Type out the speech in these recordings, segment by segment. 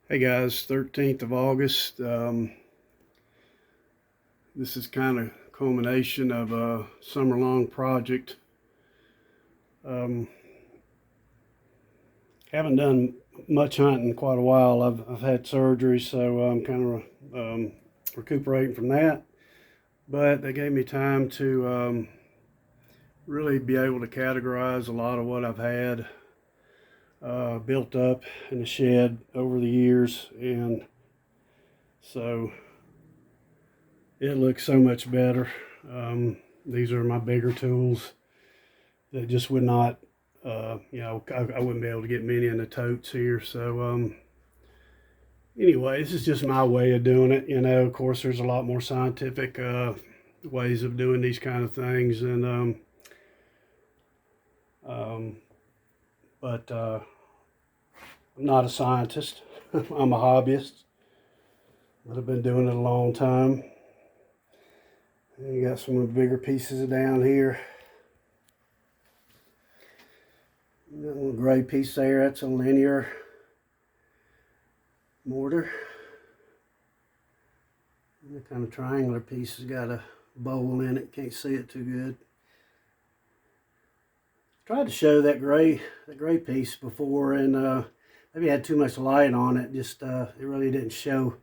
Hey guys, 13th of August. This is kind of culmination of a summer-long project. Um, haven't done much hunting in quite a while. I've had surgery, so I'm kind of recuperating from that. But they gave me time to really be able to categorize a lot of what I've had built up in the shed over the years, and so it looks so much better. These are my bigger tools that just would not, I wouldn't be able to get many in the totes here. So anyway, this is just my way of doing it. Of course, there's a lot more scientific ways of doing these kind of things, and um, but I'm not a scientist. I'm a hobbyist, but I've been doing it a long time. And you got some of the bigger pieces down here. That little gray piece there, that's a linear mortar. And the kind of triangular piece has got a bowl in it. Can't see it too good. Tried to show that gray piece before, and maybe had too much light on it. Just it really didn't show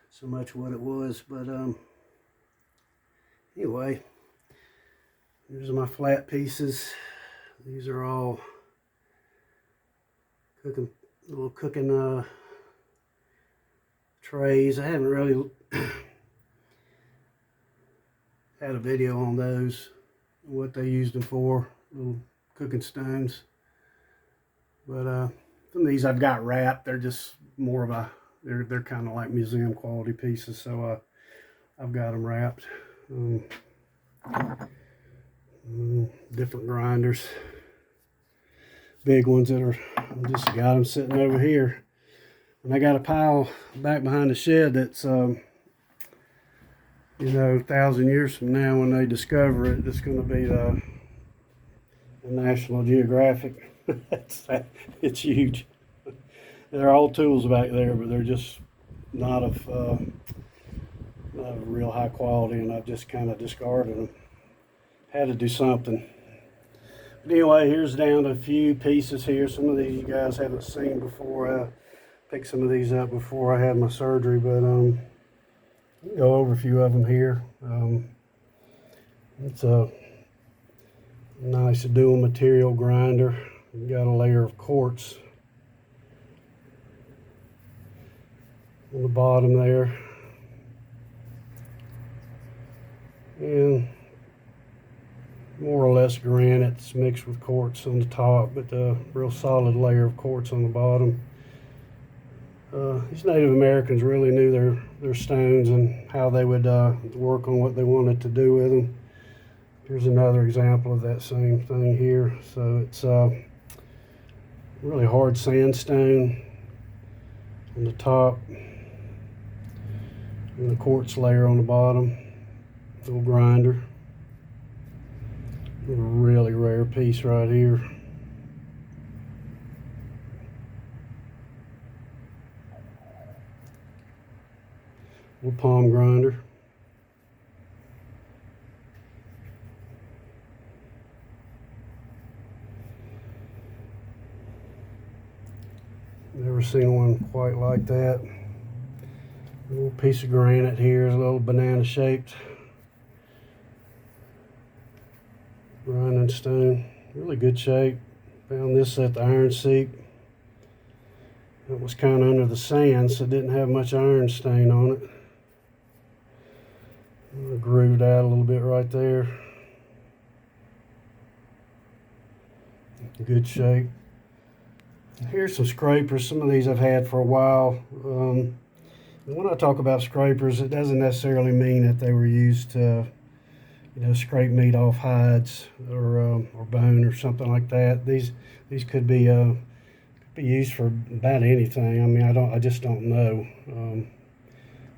so much what it was. But anyway, here's my flat pieces. These are all little cooking trays. I haven't really had a video on those, what they used them for, little cooking stones. But some of these I've got wrapped. They're just more of they're kind of like museum quality pieces, so I've got them wrapped. Different grinders, big ones that are, I just got them sitting over here. And I got a pile back behind the shed that's, 1,000 years from now when they discover it, it's going to be the National Geographic. It's huge. They're all tools back there, but they're just not of real high quality, and I've just kind of discarded them. Had to do something. But anyway, here's down to a few pieces here. Some of these you guys haven't seen before. I picked some of these up before I had my surgery, but I'll go over a few of them here. It's a nice dual material grinder. We've got a layer of quartz on the bottom there, and more or less granite's mixed with quartz on the top, but a real solid layer of quartz on the bottom. These Native Americans really knew their stones and how they would work on what they wanted to do with them. Here's another example of that same thing here. So it's really hard sandstone on the top and the quartz layer on the bottom. Little grinder. A really rare piece right here. Little palm grinder. Never seen one quite like that. A little piece of granite here is a little banana shaped grinding stone. Really good shape. Found this at the iron seep. It was kind of under the sand, so it didn't have much iron stain on it. Grooved out a little bit right there. Good shape. Here's some scrapers. Some of these I've had for a while. And when I talk about scrapers, it doesn't necessarily mean that they were used to, scrape meat off hides or bone or something like that. These could be used for about anything. I mean, I just don't know.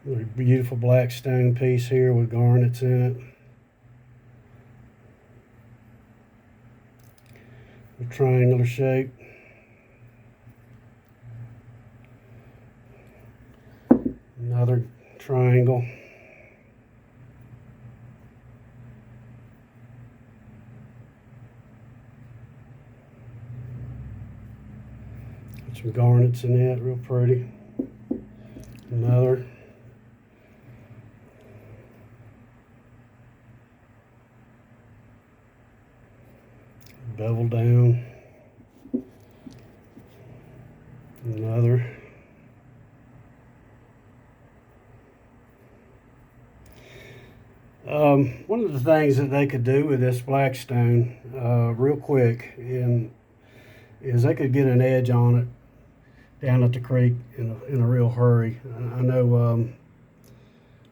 Really beautiful black stone piece here with garnets in it. A triangular shape. Another triangle. Got some garnets in it, real pretty. Another. Bevel down. Another. One of the things that they could do with this blackstone real quick is they could get an edge on it down at the creek in a real hurry. I know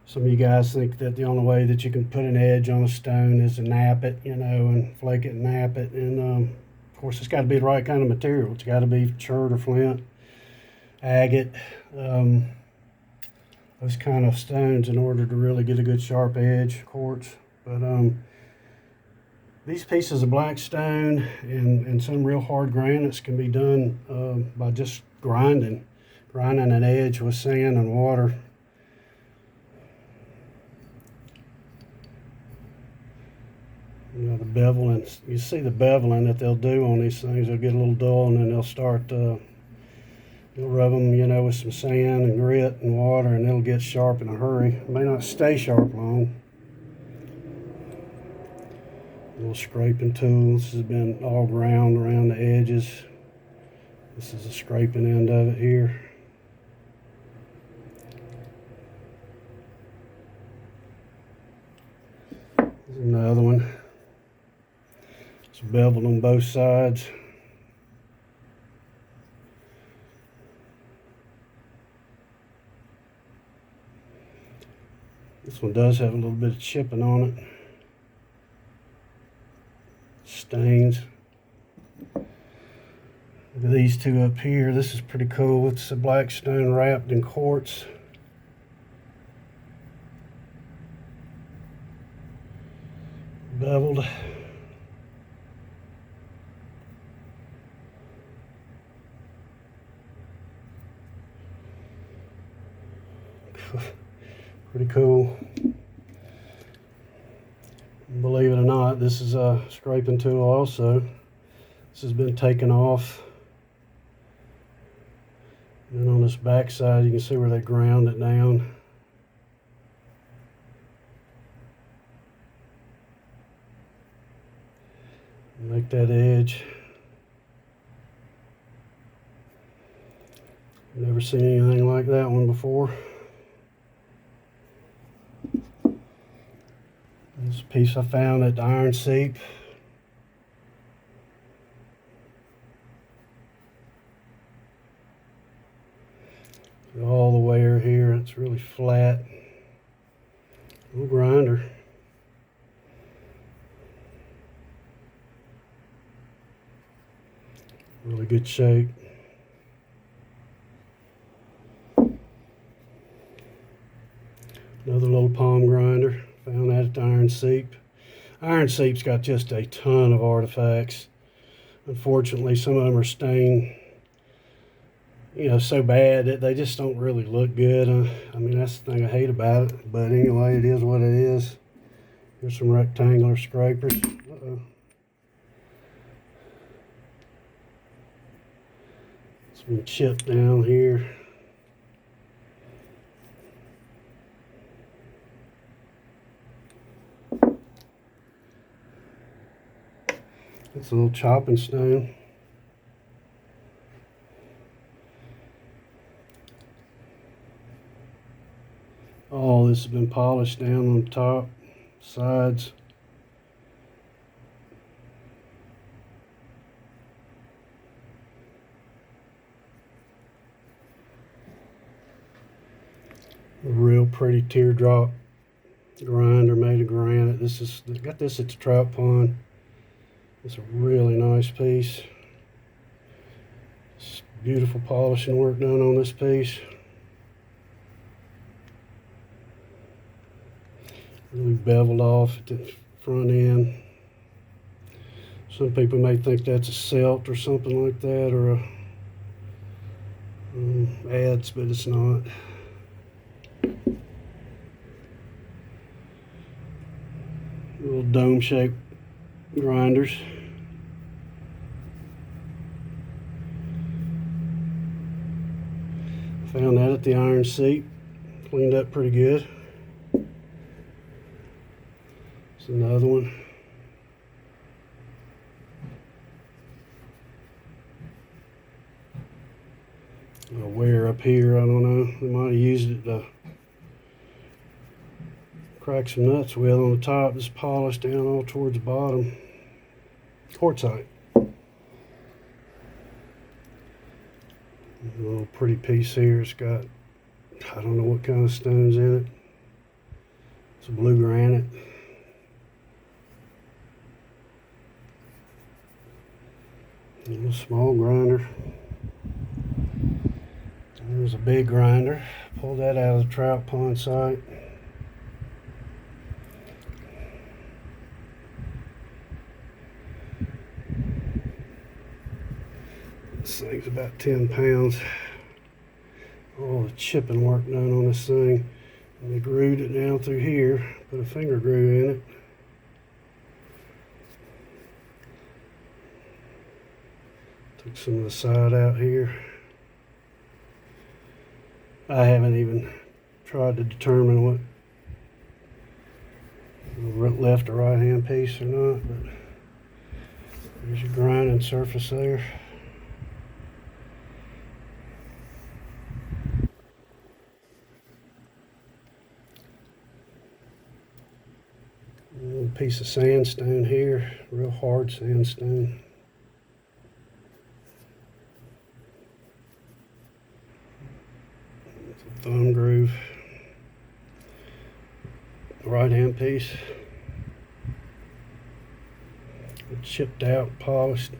some of you guys think that the only way that you can put an edge on a stone is to nap it, you know, and flake it and nap it. And of course, it's got to be the right kind of material. It's got to be chert or flint, agate, those kind of stones in order to really get a good sharp edge, quartz. But these pieces of black stone and some real hard granites can be done by just grinding an edge with sand and water. You know, the beveling, you see the beveling that they'll do on these things. They'll get a little dull and then they'll start, they'll rub them, you know, with some sand and grit and water, and it'll get sharp in a hurry. It may not stay sharp long. Little scraping tool. This has been all ground around the edges. This is the scraping end of it here. There's another one. It's beveled on both sides. This one does have a little bit of chipping on it. Stains. Look at these two up here. This is pretty cool. It's a black stone wrapped in quartz. Beveled. Pretty cool. Believe it or not, this is a scraping tool also. This has been taken off. And then on this back side, you can see where they ground it down. Make that edge. Never seen anything like that one before. This piece I found at the iron seep. All the way here, it's really flat. Little grinder. Really good shape. Another little palm grinder. Found that at the iron seep. Iron seep's got just a ton of artifacts. Unfortunately, some of them are stained, you know, so bad that they just don't really look good. I mean, that's the thing I hate about it. But anyway, it is what it is. Here's some rectangular scrapers. Some chip down here. It's a little chopping stone. All this has been polished down on the top, sides. A real pretty teardrop grinder made of granite. Got this at the trout pond. It's a really nice piece. It's beautiful polishing work done on this piece. Really beveled off at the front end. Some people may think that's a celt or something like that, or a adze, but it's not. dome-shaped grinders. Found that at the iron seat. Cleaned up pretty good. It's another one. A wear up here, I don't know. They might have used it to crack some nuts with on the top. Just polished down all towards the bottom. Quartzite. A little pretty piece here. It's got, I don't know what kind of stones in it. It's a blue granite. A little small grinder. There's a big grinder. Pulled that out of the trout pond site. This thing's about 10 pounds. All the chipping work done on this thing. And they grooved it down through here. Put a finger groove in it. Took some of the side out here. I haven't even tried to determine what left or right hand piece or not, but there's your grinding surface there. A little piece of sandstone here, real hard sandstone. Thumb groove, right hand piece, chipped out, polished.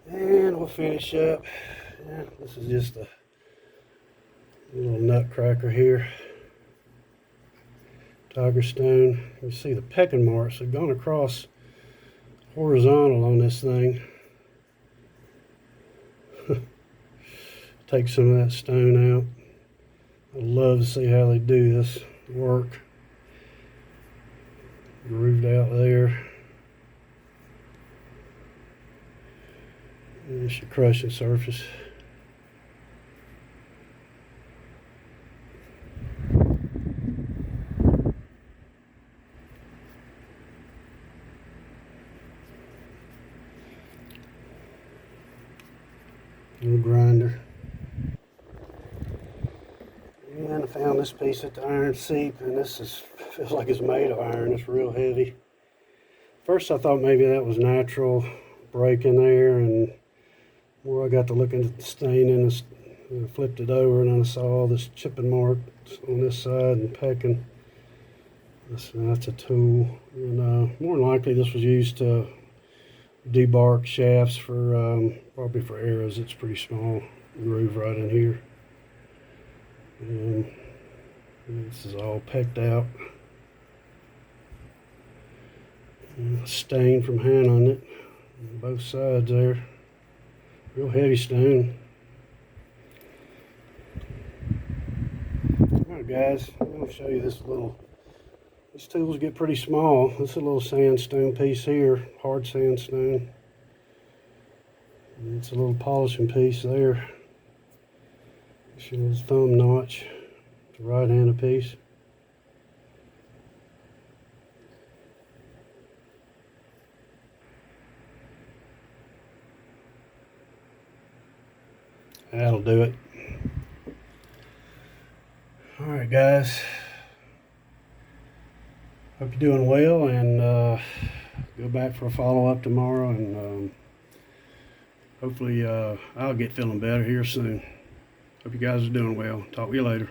And we'll finish up. Yeah, this is just a little nutcracker here. Tiger stone. You see the pecking marks have gone across horizontal on this thing. Take some of that stone out. I'd love to see how they do this work. Grooved out there. And there's your crushing surface. Little grinder. And I found this piece at the iron seat, and this feels like it's made of iron. It's real heavy. First I thought maybe that was natural break in there, and more I got to looking at the stain in this, I flipped it over and I saw all this chipping marks on this side and pecking. That's a tool, and more than likely this was used to debark shafts for probably for arrows. It's pretty small groove right in here. And this is all pecked out. And stain from hand on it, on both sides there. Real heavy stone. Alright guys, I'm going to show you this little, these tools get pretty small. This is a little sandstone piece here, hard sandstone. And it's a little polishing piece there. It's your little thumb notch, the right-handed piece. That'll do it. Alright guys, hope you're doing well, and go back for a follow-up tomorrow, and hopefully I'll get feeling better here soon. Hope you guys are doing well. Talk to you later.